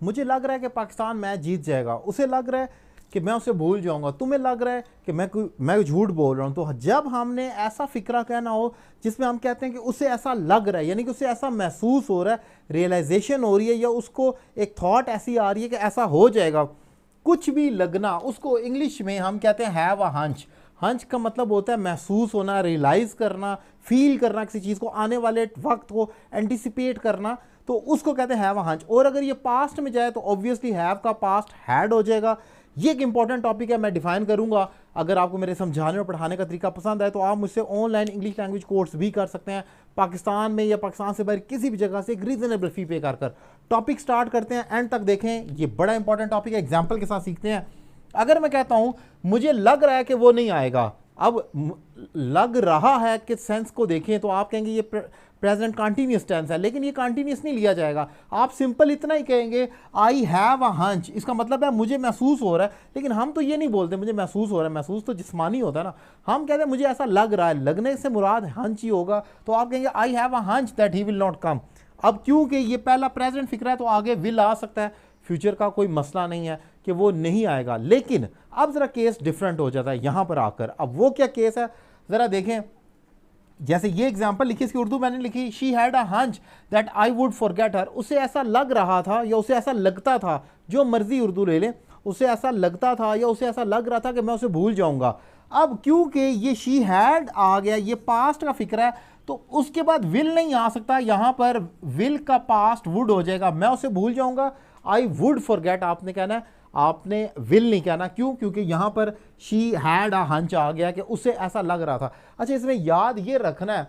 मुझे लग रहा है कि पाकिस्तान मैच जीत जाएगा, उसे लग रहा है कि मैं उसे भूल जाऊंगा, तुम्हें लग रहा है कि मैं झूठ बोल रहा हूं। तो जब हमने ऐसा फिक्रा कहना हो जिसमें हम कहते हैं कि उसे ऐसा लग रहा है, यानी कि उसे ऐसा महसूस हो रहा है, रियलाइजेशन हो रही है, या उसको एक थॉट ऐसी आ रही है कि ऐसा हो जाएगा, कुछ भी लगना, उसको इंग्लिश में हम कहते हैं हैव अ हंच। हंच का मतलब होता है महसूस होना, रियलाइज करना, फील करना, किसी चीज़ को, आने वाले वक्त को एंटिसिपेट करना, तो उसको कहते हैं हैव अ हंच। और अगर ये पास्ट में जाए तो ऑब्वियसली हैव का पास्ट हैड हो जाएगा। ये एक इंपॉर्टेंट टॉपिक है, मैं डिफाइन करूंगा। अगर आपको मेरे समझाने और पढ़ाने का तरीका पसंद आए तो आप मुझसे ऑनलाइन इंग्लिश लैंग्वेज कोर्स भी कर सकते हैं, पाकिस्तान में या पाकिस्तान से बाहर किसी भी जगह से, एक रीजनेबल फी पे कर। टॉपिक स्टार्ट करते हैं, एंड तक देखें, ये बड़ा इंपॉर्टेंट टॉपिक है, एग्जाम्पल के साथ सीखते हैं। अगर मैं कहता हूं मुझे लग रहा है कि वो नहीं आएगा, अब लग रहा है कि सेंस को देखें तो आप कहेंगे ये प्रेजेंट कंटिन्यूअस टेंस है, लेकिन ये कंटिन्यूअस नहीं लिया जाएगा। आप सिंपल इतना ही कहेंगे आई हैव अ हंच, इसका मतलब है मुझे महसूस हो रहा है। लेकिन हम तो ये नहीं बोलते मुझे महसूस हो रहा है, महसूस तो जिस्मानी होता है ना। हम कहते हैं मुझे ऐसा लग रहा है, लगने से मुराद हंच ही होगा, तो आप कहेंगे I have a hunch that he will not come. अब क्योंकि ये पहला प्रेजेंट फिक्र है तो आगे विल आ सकता है, फ्यूचर का कोई मसला नहीं है कि वो नहीं आएगा। लेकिन अब जरा केस डिफरेंट हो जाता है यहां पर आकर। अब वो क्या केस है जरा देखें। जैसे ये एग्जांपल लिखी, इसकी उर्दू मैंने लिखी, she had a hunch that I would forget हर। उसे ऐसा लग रहा था या उसे ऐसा लगता था, जो मर्जी उर्दू ले लें, उसे ऐसा लगता था या उसे ऐसा लग रहा था कि मैं उसे भूल जाऊंगा। अब क्योंकि ये शी हैड आ गया, ये पास्ट का फिक्र है, तो उसके बाद विल नहीं आ सकता, यहां पर विल का पास्ट वुड हो जाएगा, मैं उसे भूल जाऊंगा। आई वुड फॉरगेट आपने कहना है, आपने विल नहीं कहना। क्यों? क्योंकि यहां पर शी हैड अ हंच आ गया कि उसे ऐसा लग रहा था। अच्छा, इसमें याद ये रखना है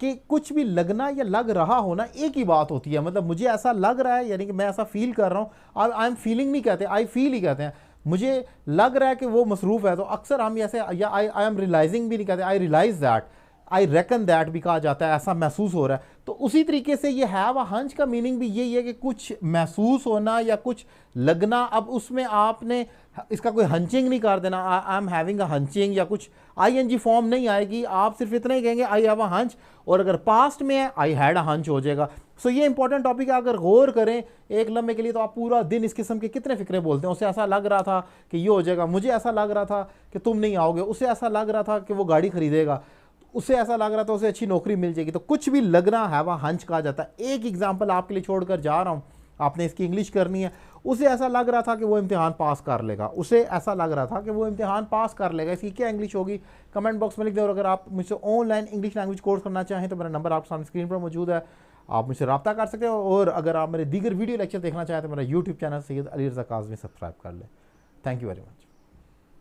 कि कुछ भी लगना या लग रहा होना एक ही बात होती है। मतलब मुझे ऐसा लग रहा है यानी कि मैं ऐसा फील कर रहा हूं। आई एम फीलिंग नहीं कहते, आई फील ही कहते हैं। मुझे लग रहा है कि वो मसरूफ है तो अक्सर हम ऐसे, या आई एम रियलाइजिंग भी नहीं कहते, I realize that, I reckon that भी कहा जाता है, ऐसा महसूस हो रहा है। तो उसी तरीके से ये हैव अ हंच का मीनिंग भी यही है कि कुछ महसूस होना या कुछ लगना। अब उसमें आपने इसका कोई हंचिंग नहीं कर देना, आई एम हैविंग अ हंचिंग, या कुछ आईएनजी फॉर्म नहीं आएगी, आप सिर्फ इतना ही कहेंगे आई हैव अ हंच, और अगर पास्ट में है आई हैड अ हंच हो जाएगा। सो ये इंपॉर्टेंट टॉपिक है, अगर गौर करें एक लम्हे के लिए तो आप पूरा दिन इस किस्म के कितने फिक्रे बोलते हैं। उसे ऐसा लग रहा था कि ये हो जाएगा, मुझे ऐसा लग रहा था कि तुम नहीं आओगे, उसे ऐसा लग रहा था कि वो गाड़ी खरीदेगा, उसे ऐसा लग रहा था उसे अच्छी नौकरी मिल जाएगी। तो कुछ भी लगना हैव अ हंच कहा जाता है। एक एग्जांपल आपके लिए छोड़कर जा रहा हूं, आपने इसकी इंग्लिश करनी है। उसे ऐसा लग रहा था कि वो इम्तिहान पास कर लेगा, उसे ऐसा लग रहा था कि वो इम्तिहान पास कर लेगा। इसकी क्या इंग्लिश होगी कमेंट बॉक्स में लिख दें। और अगर आप मुझसे ऑनलाइन इंग्लिश लैंग्वेज कोर्स करना चाहें तो मेरा नंबर आपके सामने स्क्रीन पर मौजूद है, आप मुझसे रब्ता कर सकते हो। और अगर आप मेरे दीगर वीडियो लेक्चर देखना चाहें तो मेरा YouTube channel Syed Ali Raza Kazmi subscribe कर लें। Thank you very much.